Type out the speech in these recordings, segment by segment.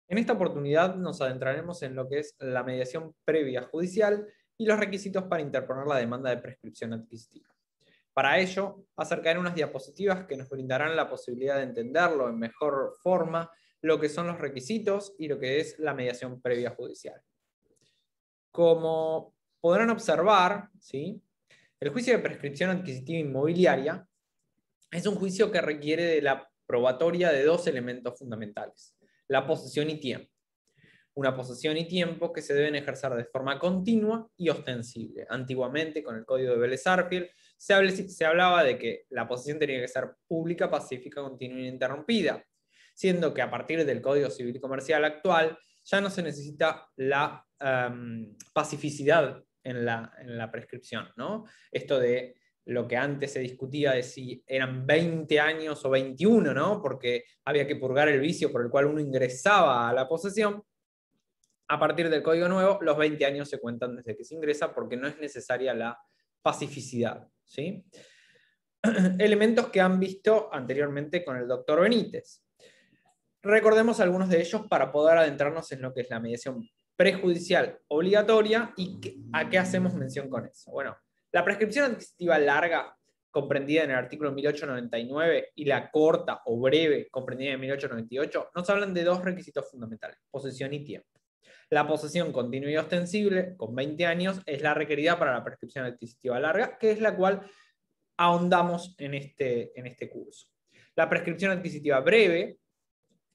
En esta oportunidad nos adentraremos en lo que es la mediación previa judicial y los requisitos para interponer la demanda de prescripción adquisitiva. Para ello, acercaré unas diapositivas que nos brindarán la posibilidad de entenderlo en mejor forma, lo que son los requisitos y lo que es la mediación previa judicial. Como podrán observar, ¿sí?, el juicio de prescripción adquisitiva inmobiliaria es un juicio que requiere de la probatoria de dos elementos fundamentales: la posesión y tiempo. Una posesión y tiempo que se deben ejercer de forma continua y ostensible. Antiguamente, con el Código de Vélez-Sarsfield, se hablaba de que la posesión tenía que ser pública, pacífica, continua e ininterrumpida, siendo que a partir del Código Civil y Comercial actual ya no se necesita la pacificidad en la prescripción, ¿no? Esto de lo que antes se discutía de si eran 20 años o 21, ¿no?, porque había que purgar el vicio por el cual uno ingresaba a la posesión. A partir del Código Nuevo, los 20 años se cuentan desde que se ingresa porque no es necesaria la pacificidad, ¿sí? Elementos que han visto anteriormente con el doctor Benítez. Recordemos algunos de ellos para poder adentrarnos en lo que es la mediación prejudicial obligatoria y a qué hacemos mención con eso. Bueno, la prescripción adquisitiva larga, comprendida en el artículo 1899, y la corta o breve, comprendida en 1898, nos hablan de dos requisitos fundamentales: posesión y tiempo. La posesión continua y ostensible, con 20 años, es la requerida para la prescripción adquisitiva larga, que es la cual ahondamos en este curso. La prescripción adquisitiva breve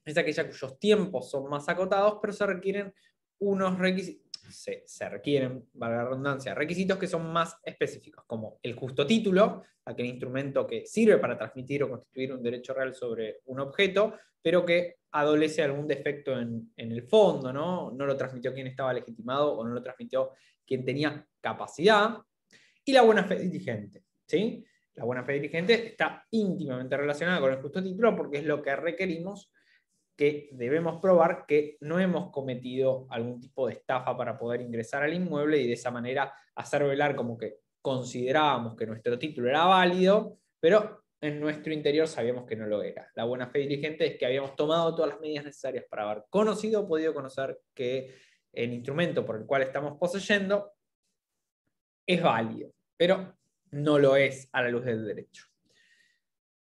es aquella cuyos tiempos son más acotados, pero se requieren unos requisitos, se requieren, valga la redundancia, requisitos que son más específicos, como el justo título, aquel instrumento que sirve para transmitir o constituir un derecho real sobre un objeto, pero que adolece algún defecto en el fondo, ¿no? No lo transmitió quien estaba legitimado o no lo transmitió quien tenía capacidad. Y la buena fe diligente, ¿sí? La buena fe diligente está íntimamente relacionada con el justo título porque es lo que requerimos, que debemos probar que no hemos cometido algún tipo de estafa para poder ingresar al inmueble y de esa manera hacer velar como que considerábamos que nuestro título era válido, pero en nuestro interior sabíamos que no lo era. La buena fe diligente es que habíamos tomado todas las medidas necesarias para haber conocido o podido conocer que el instrumento por el cual estamos poseyendo es válido, pero no lo es a la luz del derecho.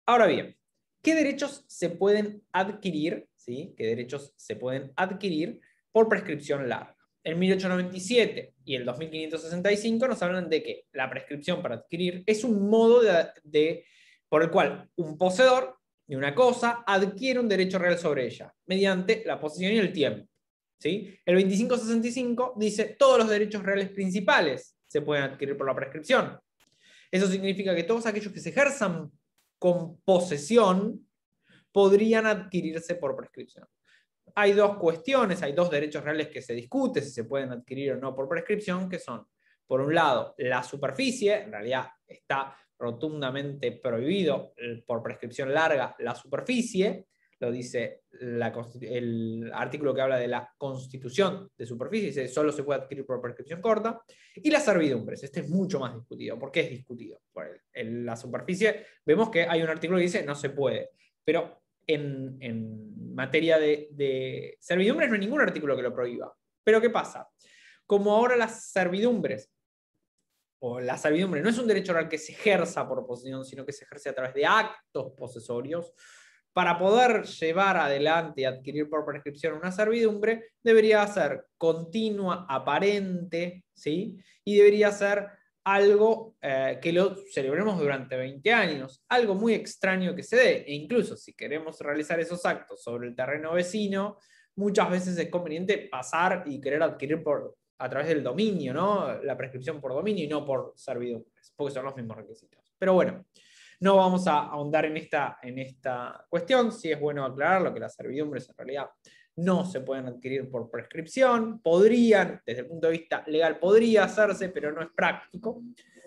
Ahora bien, ¿qué derechos se pueden adquirir? ¿Sí? ¿Qué derechos se pueden adquirir por prescripción larga? El 1897 y el 2565 nos hablan de que la prescripción para adquirir es un modo por el cual un poseedor de una cosa adquiere un derecho real sobre ella, mediante la posesión y el tiempo, ¿sí? El 2565 dice todos los derechos reales principales se pueden adquirir por la prescripción. Eso significa que todos aquellos que se ejerzan con posesión podrían adquirirse por prescripción. Hay dos cuestiones, hay dos derechos reales que se discute si se pueden adquirir o no por prescripción, que son, por un lado, la superficie. En realidad está rotundamente prohibido por prescripción larga la superficie, lo dice el artículo que habla de la constitución de superficie, dice solo se puede adquirir por prescripción corta. Y las servidumbres, este es mucho más discutido. ¿Por qué es discutido? Por la superficie vemos que hay un artículo que dice no se puede, pero en materia de servidumbres no hay ningún artículo que lo prohíba. Pero ¿qué pasa? Como ahora las servidumbres, o la servidumbre no es un derecho real que se ejerza por posesión, sino que se ejerce a través de actos posesorios, para poder llevar adelante y adquirir por prescripción una servidumbre, debería ser continua, aparente, ¿sí? Y debería ser algo que lo celebremos durante 20 años, algo muy extraño que se dé. E incluso si queremos realizar esos actos sobre el terreno vecino, muchas veces es conveniente pasar y querer adquirir a través del dominio, ¿no? La prescripción por dominio y no por servidumbres, porque son los mismos requisitos. Pero bueno, no vamos a ahondar en esta cuestión. Sí es bueno aclararlo que las servidumbres en realidad no se pueden adquirir por prescripción. Podrían, desde el punto de vista legal, podría hacerse, pero no es práctico,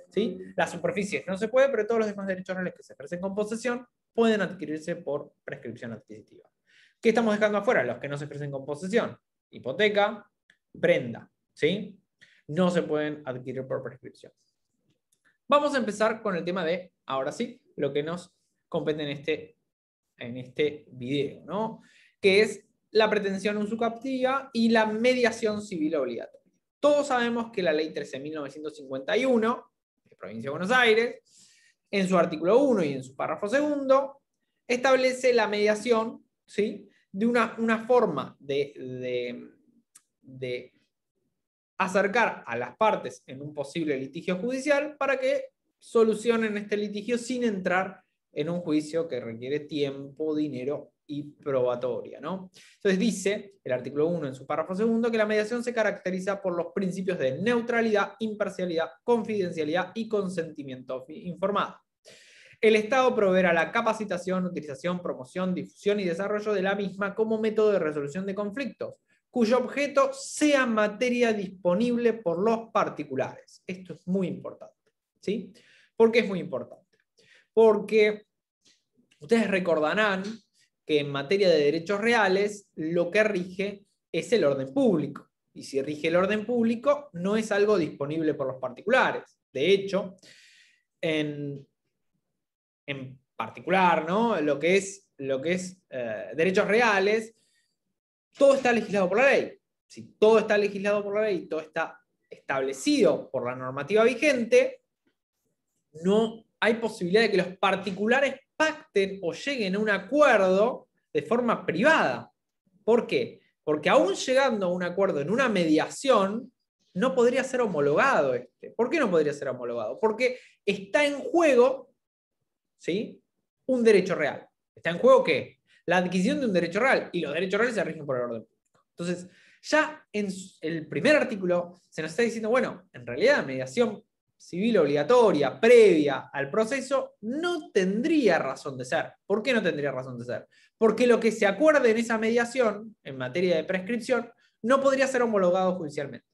¿sí? Las superficies no se puede, pero todos los demás derechos reales que se ejercen con posesión pueden adquirirse por prescripción adquisitiva. ¿Qué estamos dejando afuera? Los que no se ejercen con posesión: hipoteca, prenda, ¿sí? No se pueden adquirir por prescripción. Vamos a empezar con el tema de, ahora sí, lo que nos compete en este video, ¿no? Que es la pretensión usucapiva y la mediación civil obligatoria. Todos sabemos que la Ley 13.951, de Provincia de Buenos Aires, en su artículo 1 y en su párrafo segundo, establece la mediación, ¿sí?, de una forma de acercar a las partes en un posible litigio judicial para que solucionen este litigio sin entrar en un juicio que requiere tiempo, dinero y probatoria, ¿no? Entonces dice el artículo 1 en su párrafo segundo que la mediación se caracteriza por los principios de neutralidad, imparcialidad, confidencialidad y consentimiento informado. El Estado proveerá la capacitación, utilización, promoción, difusión y desarrollo de la misma como método de resolución de conflictos, cuyo objeto sea materia disponible por los particulares. Esto es muy importante, ¿sí? ¿Por qué es muy importante? Porque ustedes recordarán que en materia de derechos reales lo que rige es el orden público. Y si rige el orden público, no es algo disponible por los particulares. De hecho, en particular, ¿no?, lo que es derechos reales, todo está legislado por la ley. Si todo está legislado por la ley, todo está establecido por la normativa vigente, no hay posibilidad de que los particulares pacten o lleguen a un acuerdo de forma privada. ¿Por qué? Porque aún llegando a un acuerdo en una mediación, no podría ser homologado este. ¿Por qué no podría ser homologado? Porque está en juego, ¿sí?, un derecho real. ¿Está en juego qué? La adquisición de un derecho real, y los derechos reales se rigen por el orden público. Entonces, ya en el primer artículo se nos está diciendo, bueno, en realidad la mediación civil obligatoria, previa al proceso, no tendría razón de ser. ¿Por qué no tendría razón de ser? Porque lo que se acuerde en esa mediación, en materia de prescripción, no podría ser homologado judicialmente.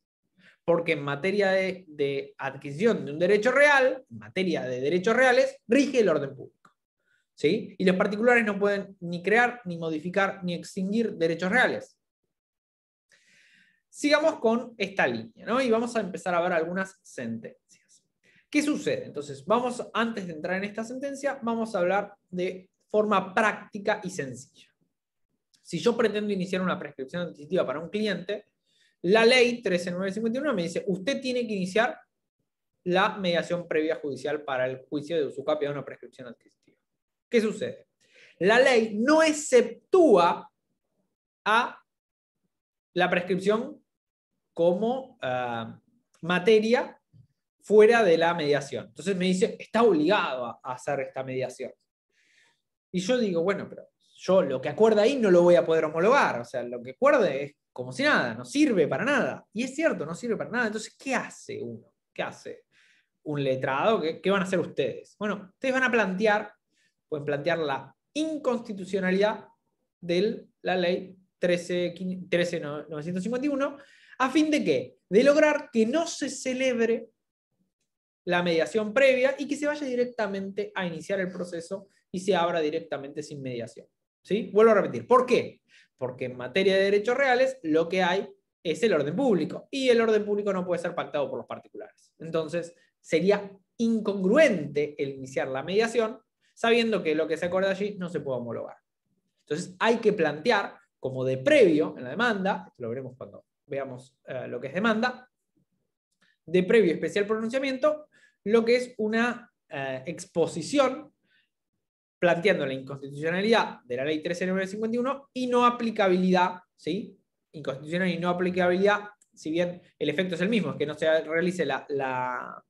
Porque en materia de adquisición de un derecho real, en materia de derechos reales, rige el orden público, ¿sí? Y los particulares no pueden ni crear, ni modificar, ni extinguir derechos reales. Sigamos con esta línea, ¿no? Y vamos a empezar a ver algunas sentencias. ¿Qué sucede? Entonces, antes de entrar en esta sentencia, vamos a hablar de forma práctica y sencilla. Si yo pretendo iniciar una prescripción adquisitiva para un cliente, la ley 13.951 me dice, usted tiene que iniciar la mediación previa judicial para el juicio de usucapión de una prescripción adquisitiva. ¿Qué sucede? La ley no exceptúa a la prescripción como materia fuera de la mediación. Entonces me dice, está obligado a hacer esta mediación. Y yo digo, bueno, pero yo lo que acuerde ahí no lo voy a poder homologar. O sea, lo que acuerde es como si nada, no sirve para nada. Y es cierto, no sirve para nada. Entonces, ¿qué hace uno? ¿Qué hace un letrado? ¿Qué van a hacer ustedes? Bueno, ustedes van a pueden plantear la inconstitucionalidad de la ley 13.951, ¿a fin de qué? De lograr que no se celebre la mediación previa y que se vaya directamente a iniciar el proceso y se abra directamente sin mediación. ¿Sí? Vuelvo a repetir. ¿Por qué? Porque en materia de derechos reales lo que hay es el orden público y el orden público no puede ser pactado por los particulares. Entonces sería incongruente el iniciar la mediación sabiendo que lo que se acuerda allí no se puede homologar. Entonces hay que plantear como de previo en la demanda, esto lo veremos cuando veamos lo que es demanda, de previo especial pronunciamiento, lo que es una exposición planteando la inconstitucionalidad de la ley 13.951 y no aplicabilidad, ¿sí? Inconstitucional y no aplicabilidad, si bien el efecto es el mismo, es que no se realice la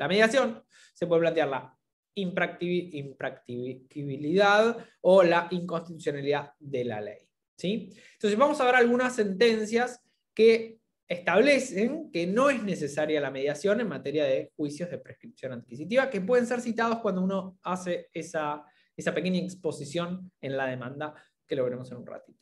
mediación, se puede plantear la impracticabilidad o la inconstitucionalidad de la ley, ¿sí? Entonces vamos a ver algunas sentencias que establecen que no es necesaria la mediación en materia de juicios de prescripción adquisitiva, que pueden ser citados cuando uno hace esa pequeña exposición en la demanda, que lo veremos en un ratito.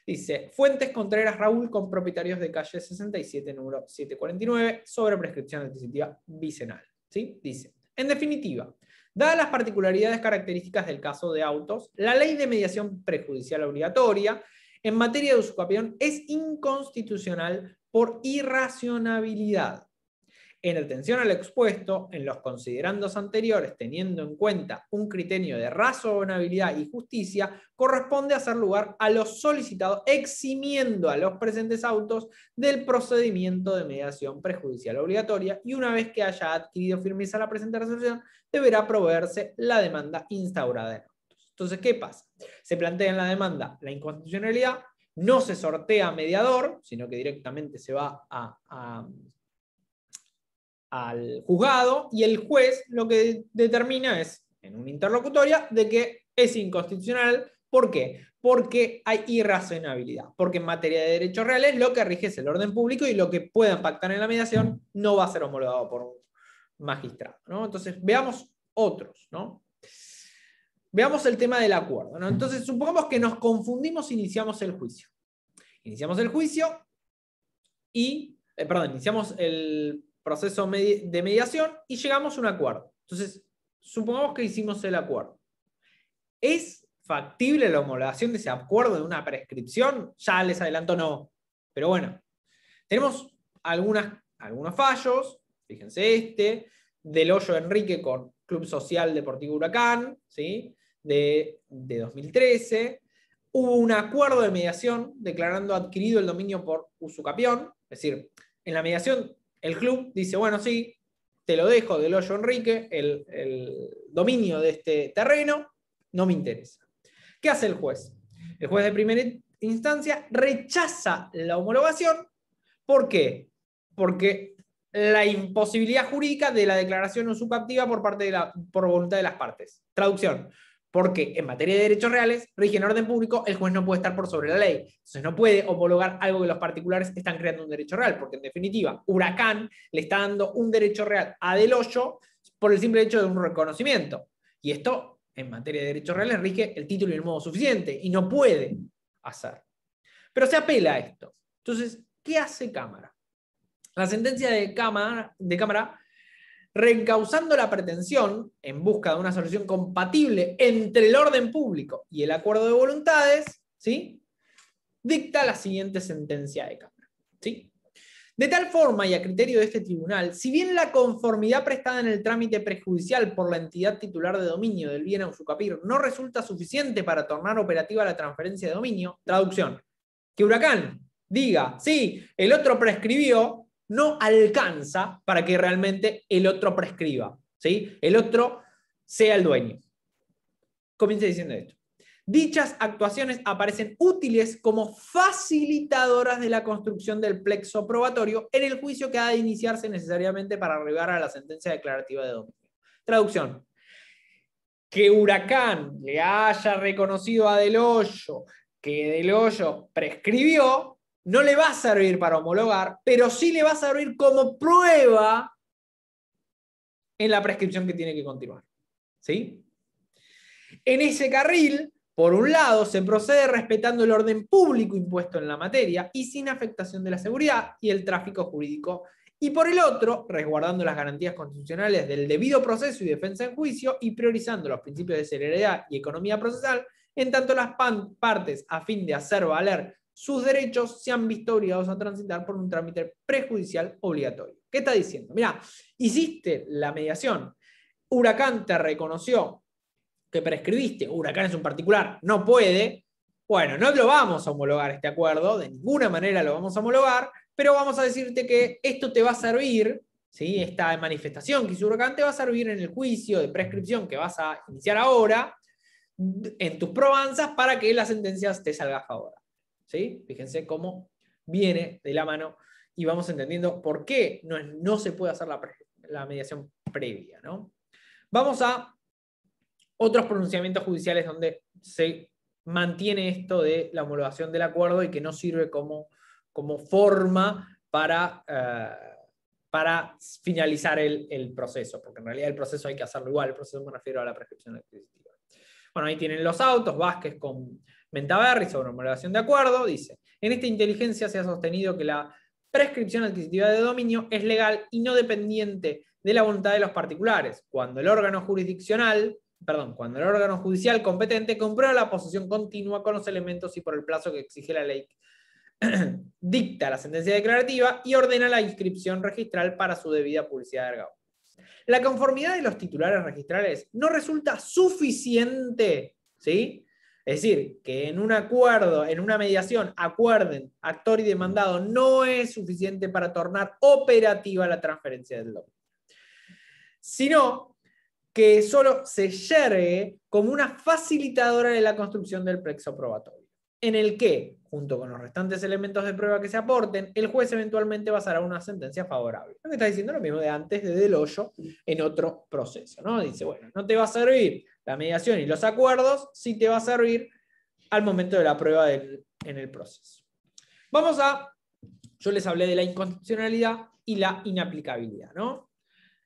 Dice, Fuentes Contreras Raúl, con propietarios de calle 67, número 749, sobre prescripción adquisitiva bicenal. ¿Sí? Dice, en definitiva, dadas las particularidades características del caso de autos, la ley de mediación prejudicial obligatoria en materia de usucapión es inconstitucional por irracionabilidad. En atención al expuesto, en los considerandos anteriores, teniendo en cuenta un criterio de razonabilidad y justicia, corresponde hacer lugar a lo solicitado, eximiendo a los presentes autos del procedimiento de mediación prejudicial obligatoria, y una vez que haya adquirido firmeza la presente resolución, deberá proveerse la demanda instaurada en autos. Entonces, ¿qué pasa? Se plantea en la demanda la inconstitucionalidad, no se sortea mediador, sino que directamente se va al juzgado, y el juez lo que determina es, en una interlocutoria, de que es inconstitucional. ¿Por qué? Porque hay irrazonabilidad, porque en materia de derechos reales lo que rige es el orden público, y lo que pueda pactar en la mediación no va a ser homologado por un magistrado, ¿no? Entonces, veamos otros, ¿no? Veamos el tema del acuerdo, ¿no? Entonces, supongamos que nos confundimos e iniciamos el juicio. Iniciamos el juicio y, iniciamos el proceso de mediación y llegamos a un acuerdo. Entonces, supongamos que hicimos el acuerdo. ¿Es factible la homologación de ese acuerdo en una prescripción? Ya les adelanto, no. Pero bueno, tenemos algunos fallos. Fíjense del Hoyo Enrique con Club Social Deportivo Huracán, ¿sí? de 2013. Hubo un acuerdo de mediación declarando adquirido el dominio por usucapión. Es decir, en la mediación el club dice, bueno, sí, te lo dejo del Hoyo Enrique, el dominio de este terreno, no me interesa. ¿Qué hace el juez? El juez de primera instancia rechaza la homologación. ¿Por qué? Porque la imposibilidad jurídica de la declaración usucapiva por voluntad de las partes. Traducción. Porque en materia de derechos reales, rige en orden público, el juez no puede estar por sobre la ley. Entonces no puede homologar algo que los particulares están creando un derecho real, porque en definitiva, Huracán le está dando un derecho real a Del Hoyo por el simple hecho de un reconocimiento. Y esto, en materia de derechos reales, rige el título y el modo suficiente, y no puede hacer. Pero se apela a esto. Entonces, ¿qué hace Cámara? La sentencia de Cámara reencauzando la pretensión en busca de una solución compatible entre el orden público y el acuerdo de voluntades, ¿sí? Dicta la siguiente sentencia de Cámara, ¿sí? De tal forma y a criterio de este tribunal, si bien la conformidad prestada en el trámite prejudicial por la entidad titular de dominio del bien a usucapir no resulta suficiente para tornar operativa la transferencia de dominio, traducción, que Huracán diga, sí, el otro prescribió, no alcanza para que realmente el otro prescriba, ¿sí? El otro sea el dueño. Comienza diciendo esto. Dichas actuaciones aparecen útiles como facilitadoras de la construcción del plexo probatorio en el juicio que ha de iniciarse necesariamente para arribar a la sentencia declarativa de dominio. Traducción. Que Huracán le haya reconocido a Del Hoyo que Del Hoyo prescribió, no le va a servir para homologar, pero sí le va a servir como prueba en la prescripción que tiene que continuar, ¿sí? En ese carril, por un lado, se procede respetando el orden público impuesto en la materia y sin afectación de la seguridad y el tráfico jurídico, y por el otro, resguardando las garantías constitucionales del debido proceso y defensa en juicio y priorizando los principios de celeridad y economía procesal, en tanto las partes, a fin de hacer valer sus derechos, se han visto obligados a transitar por un trámite prejudicial obligatorio. ¿Qué está diciendo? Mirá, hiciste la mediación, Huracán te reconoció que prescribiste, Huracán es un particular, no puede, bueno, no lo vamos a homologar este acuerdo, de ninguna manera lo vamos a homologar, pero vamos a decirte que esto te va a servir, ¿sí? Esta manifestación que hizo Huracán te va a servir en el juicio de prescripción que vas a iniciar ahora, en tus probanzas, para que la sentencia te salga a favor. ¿Sí? Fíjense cómo viene de la mano y vamos entendiendo por qué no se puede hacer la mediación previa, ¿no? Vamos a otros pronunciamientos judiciales donde se mantiene esto de la homologación del acuerdo y que no sirve como forma para finalizar el proceso, porque en realidad el proceso hay que hacerlo igual, el proceso me refiero a la prescripción adquisitiva. Bueno, ahí tienen los autos, Vázquez con Mentaverri sobre homologación de acuerdo, dice, en esta inteligencia se ha sostenido que la prescripción adquisitiva de dominio es legal y no dependiente de la voluntad de los particulares, cuando el órgano judicial competente comprueba la posesión continua con los elementos y por el plazo que exige la ley dicta la sentencia declarativa y ordena la inscripción registral para su debida publicidad de erga omnes. La conformidad de los titulares registrales no resulta suficiente, ¿sí? Es decir, que en un acuerdo, en una mediación, acuerden actor y demandado no es suficiente para tornar operativa la transferencia del dominio, sino que solo se yergue como una facilitadora de la construcción del plexo probatorio, en el que, junto con los restantes elementos de prueba que se aporten, el juez eventualmente basará una sentencia favorable. Lo que está diciendo lo mismo de antes de Del Hoyo en otro proceso, ¿no? Dice, bueno, no te va a servir la mediación y los acuerdos, sí te va a servir al momento de la prueba en el proceso. Vamos a, yo les hablé de la inconstitucionalidad y la inaplicabilidad, ¿no?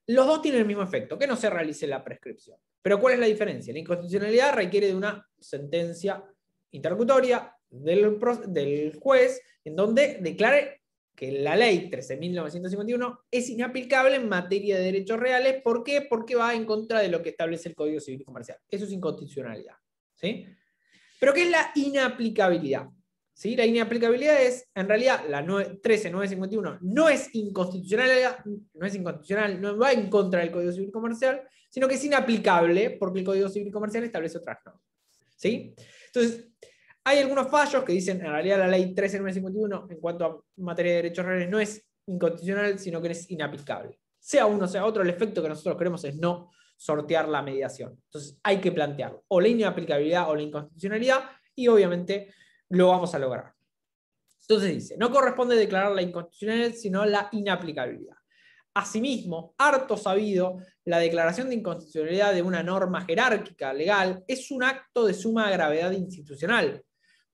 Los dos tienen el mismo efecto, que no se realice la prescripción. Pero ¿cuál es la diferencia? La inconstitucionalidad requiere de una sentencia interlocutoria del juez en donde declare que la ley 13.951 es inaplicable en materia de derechos reales. ¿Por qué? Porque va en contra de lo que establece el Código Civil y Comercial. Eso es inconstitucionalidad, ¿sí? Pero ¿qué es la inaplicabilidad? ¿Sí? La inaplicabilidad es, en realidad, la 13.951 no es inconstitucional, no va en contra del Código Civil y Comercial, sino que es inaplicable porque el Código Civil y Comercial establece otras normas, ¿sí? Entonces, hay algunos fallos que dicen, en realidad, la ley 13.951 en cuanto a materia de derechos reales no es inconstitucional, sino que es inaplicable. Sea uno, sea otro, el efecto que nosotros queremos es no sortear la mediación. Entonces, hay que plantearlo, o la inaplicabilidad o la inconstitucionalidad, y obviamente lo vamos a lograr. Entonces dice, no corresponde declarar la inconstitucionalidad, sino la inaplicabilidad. Asimismo, harto sabido, la declaración de inconstitucionalidad de una norma jerárquica legal es un acto de suma gravedad institucional,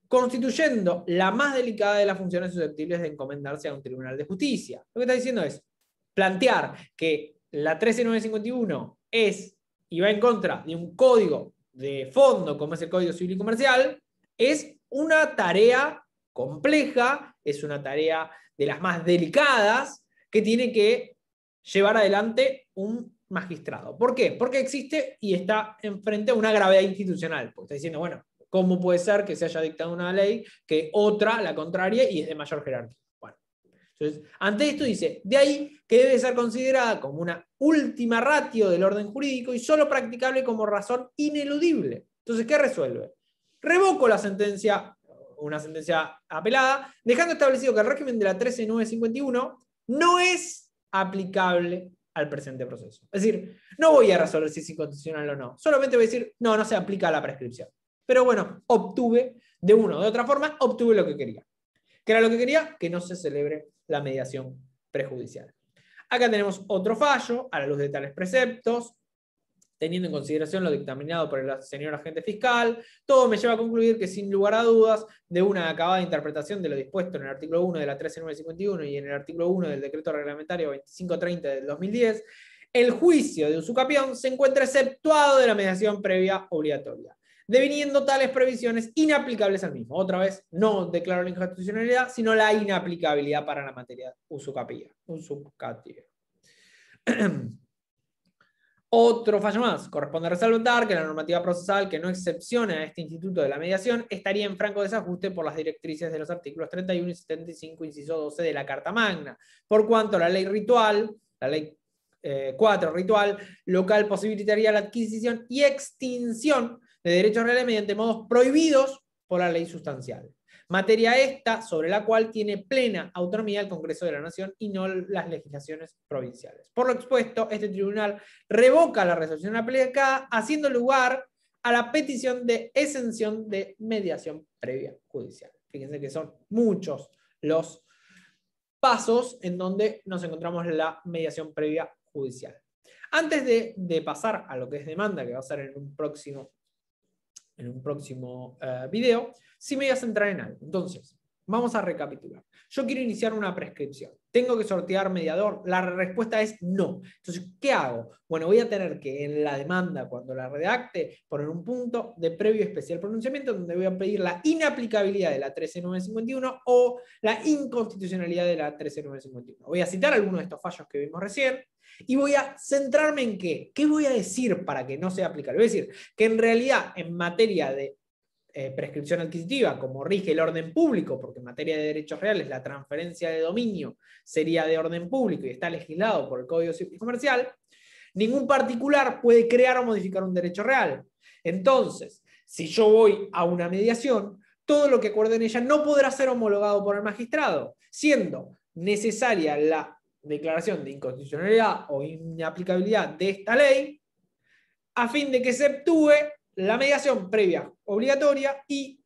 constituyendo la más delicada de las funciones susceptibles de encomendarse a un tribunal de justicia. Lo que está diciendo es plantear que la 13.951 es y va en contra de un código de fondo como es el Código Civil y Comercial, es una tarea compleja, es una tarea de las más delicadas que tiene que llevar adelante un magistrado. ¿Por qué? Porque existe y está enfrente a una gravedad institucional. Porque está diciendo, bueno, ¿cómo puede ser que se haya dictado una ley que otra, la contraria, y es de mayor jerarquía? Bueno, entonces, ante esto dice, de ahí que debe ser considerada como una última ratio del orden jurídico y solo practicable como razón ineludible. Entonces, ¿qué resuelve? Revoco la sentencia, una sentencia apelada, dejando establecido que el régimen de la 13.951 no es aplicable al presente proceso. Es decir, no voy a resolver si es inconstitucional o no, solamente voy a decir, no, no se aplica la prescripción. Pero bueno, obtuve, de una o de otra forma, obtuve lo que quería. ¿Qué era lo que quería? Que no se celebre la mediación prejudicial. Acá tenemos otro fallo, a la luz de tales preceptos, teniendo en consideración lo dictaminado por el señor agente fiscal, todo me lleva a concluir que sin lugar a dudas, de una acabada interpretación de lo dispuesto en el artículo 1 de la 13.951 y en el artículo 1 del decreto reglamentario 2530 del 2010, el juicio de usucapión se encuentra exceptuado de la mediación previa obligatoria, deviniendo tales previsiones inaplicables al mismo. Otra vez, no declaro la inconstitucionalidad, sino la inaplicabilidad para la materia usucapión. Otro fallo más. Corresponde resaltar que la normativa procesal que no excepciona a este instituto de la mediación estaría en franco desajuste por las directrices de los artículos 31 y 75, inciso 12 de la Carta Magna, por cuanto la ley ritual, la ley 4 ritual local posibilitaría la adquisición y extinción de derechos reales mediante modos prohibidos por la ley sustancial. Materia esta sobre la cual tiene plena autonomía el Congreso de la Nación y no las legislaciones provinciales. Por lo expuesto, este tribunal revoca la resolución aplicada, haciendo lugar a la petición de exención de mediación previa judicial. Fíjense que son muchos los pasos en donde nos encontramos la mediación previa judicial. Antes de pasar a lo que es demanda, que va a ser en un próximo video, sí me voy a centrar en algo. Entonces, vamos a recapitular. Yo quiero iniciar una prescripción. ¿Tengo que sortear mediador? La respuesta es no. Entonces, ¿qué hago? Bueno, voy a tener que en la demanda, cuando la redacte, poner un punto de previo especial pronunciamiento donde voy a pedir la inaplicabilidad de la 13.951 o la inconstitucionalidad de la 13.951. Voy a citar algunos de estos fallos que vimos recién y voy a centrarme en qué. ¿Qué voy a decir para que no sea aplicable? Voy a decir que en realidad en materia de prescripción adquisitiva, como rige el orden público, porque en materia de derechos reales la transferencia de dominio sería de orden público y está legislado por el Código Civil Comercial, ningún particular puede crear o modificar un derecho real. Entonces, si yo voy a una mediación, todo lo que acuerde en ella no podrá ser homologado por el magistrado, siendo necesaria la declaración de inconstitucionalidad o inaplicabilidad de esta ley a fin de que se efectúe la mediación previa obligatoria y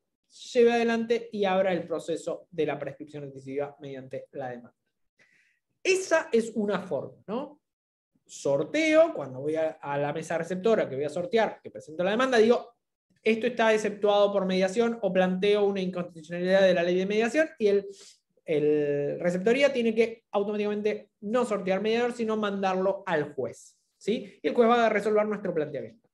lleve adelante y abra el proceso de la prescripción adquisitiva mediante la demanda. Esa es una forma, ¿no? Sorteo, cuando voy a la mesa receptora que voy a sortear, que presento la demanda, digo, esto está exceptuado por mediación o planteo una inconstitucionalidad de la ley de mediación y el receptoría tiene que automáticamente no sortear mediador, sino mandarlo al juez, ¿sí? Y el juez va a resolver nuestro planteamiento.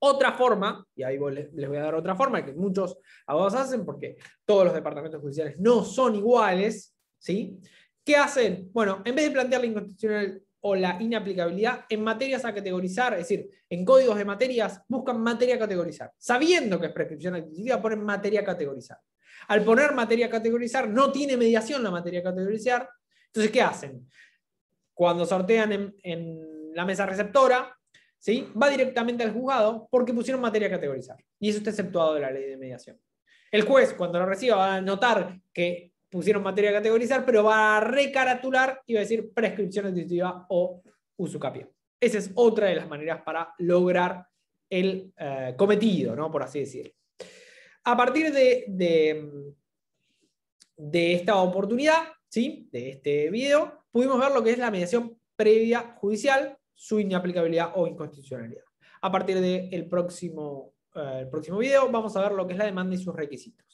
Otra forma, y ahí les voy a dar otra forma que muchos abogados hacen porque todos los departamentos judiciales no son iguales, ¿sí? ¿Qué hacen? Bueno, en vez de plantear la inconstitucional o la inaplicabilidad en materias a categorizar, es decir, en códigos de materias, buscan materia a categorizar. Sabiendo que es prescripción adquisitiva, ponen materia a categorizar. Al poner materia a categorizar, no tiene mediación la materia a categorizar. Entonces, ¿qué hacen? Cuando sortean en la mesa receptora, ¿sí? Va directamente al juzgado porque pusieron materia a categorizar. Y eso está exceptuado de la ley de mediación. El juez, cuando lo reciba, va a notar que pusieron materia a categorizar, pero va a recaratular y va a decir prescripción adquisitiva o usucapión. Esa es otra de las maneras para lograr el cometido, ¿no? Por así decirlo. A partir de esta oportunidad, ¿sí? De este video, pudimos ver lo que es la mediación previa judicial, su inaplicabilidad o inconstitucionalidad. A partir del próximo video vamos a ver lo que es la demanda y sus requisitos.